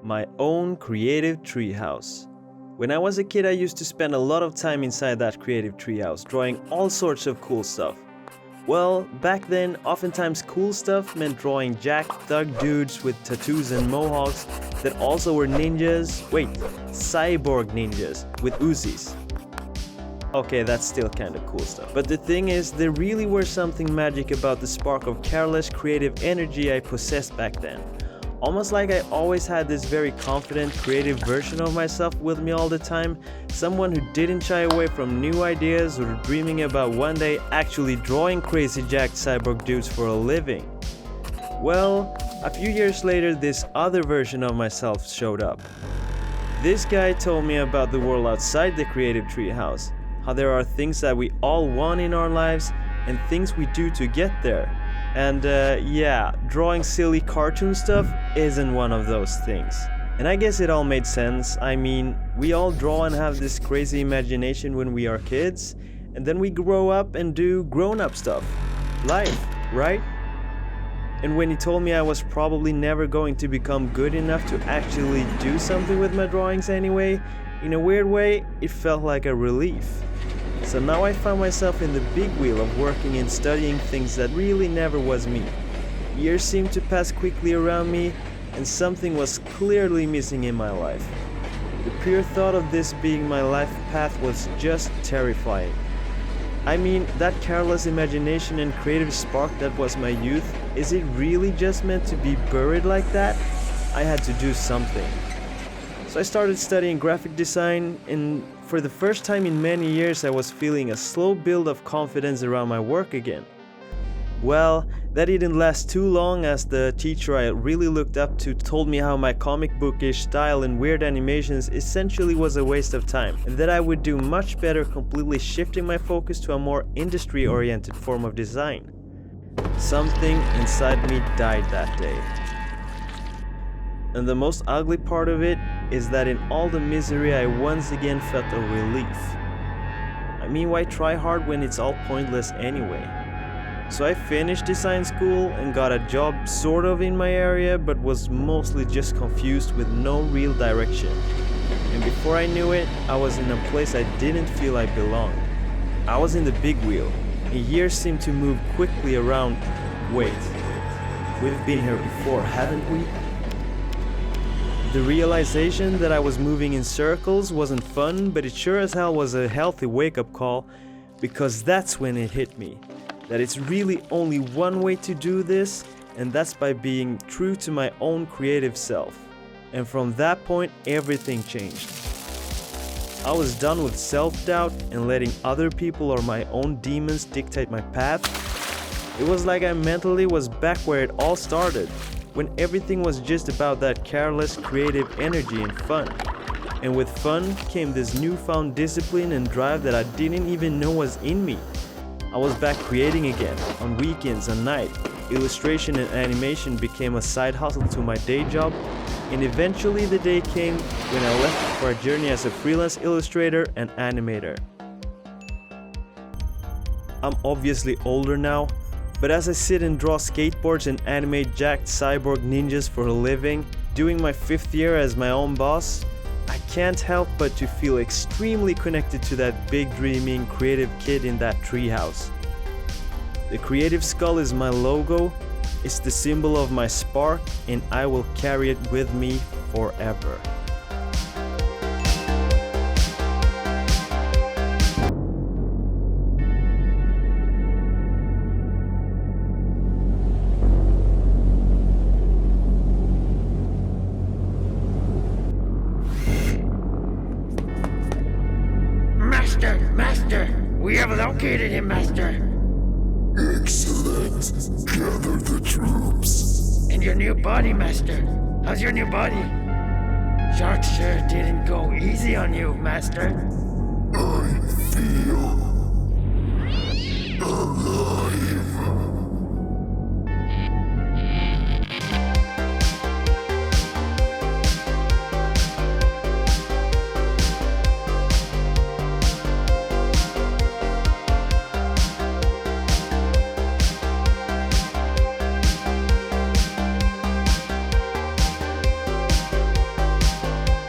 My own creative treehouse. When I was a kid, I used to spend a lot of time inside that creative treehouse, drawing all sorts of cool stuff. Well, back then, oftentimes cool stuff meant drawing jacked thug dudes with tattoos and mohawks that also were ninjas. Wait, cyborg ninjas with Uzis. Okay, that's still kinda cool stuff. But the thing is, there really was something magic about the spark of careless creative energy I possessed back then. Almost like I always had this very confident, creative version of myself with me all the time, someone who didn't shy away from new ideas or dreaming about one day actually drawing crazy jacked cyborg dudes for a living. Well, a few years later, this other version of myself showed up. This guy told me about the world outside the creative treehouse, how there are things that we all want in our lives and things we do to get there. And yeah, drawing silly cartoon stuff isn't one of those things. And I guess it all made sense. I mean, we all draw and have this crazy imagination when we are kids, and then we grow up and do grown-up stuff. Life, right? And when he told me I was probably never going to become good enough to actually do something with my drawings anyway, in a weird way, it felt like a relief. So now I found myself in the big wheel of working and studying things that really never was me. Years seemed to pass quickly around me, and something was clearly missing in my life. The pure thought of this being my life path was just terrifying. I mean, that careless imagination and creative spark that was my youth, is it really just meant to be buried like that? I had to do something. So I started studying graphic design, and for the first time in many years I was feeling a slow build of confidence around my work again. Well, that didn't last too long, as the teacher I really looked up to told me how my comic bookish style and weird animations essentially was a waste of time, and that I would do much better completely shifting my focus to a more industry-oriented form of design. Something inside me died that day. And the most ugly part of it is that in all the misery I once again felt a relief. I mean, why try hard when it's all pointless anyway? So I finished design school and got a job sort of in my area, but was mostly just confused with no real direction. And before I knew it, I was in a place I didn't feel I belonged. I was in the big wheel, and years seemed to move quickly around. Wait, we've been here before, haven't we? The realization that I was moving in circles wasn't fun, but it sure as hell was a healthy wake-up call, because that's when it hit me, that it's really only one way to do this, and that's by being true to my own creative self. And from that point, everything changed. I was done with self-doubt and letting other people or my own demons dictate my path. It was like I mentally was back where it all started, when everything was just about that careless creative energy and fun. And with fun came this newfound discipline and drive that I didn't even know was in me. I was back creating again, on weekends and night. Illustration and animation became a side hustle to my day job, and eventually the day came when I left for a journey as a freelance illustrator and animator. I'm obviously older now, but as I sit and draw skateboards and animate jacked cyborg ninjas for a living, doing my 5th year as my own boss, I can't help but to feel extremely connected to that big dreaming creative kid in that treehouse. The creative skull is my logo, it's the symbol of my spark, and I will carry it with me forever. Master! We have located him, Master! Excellent! Gather the troops! And your new body, Master? How's your new body? Shark sure didn't go easy on you, Master. I feel alive.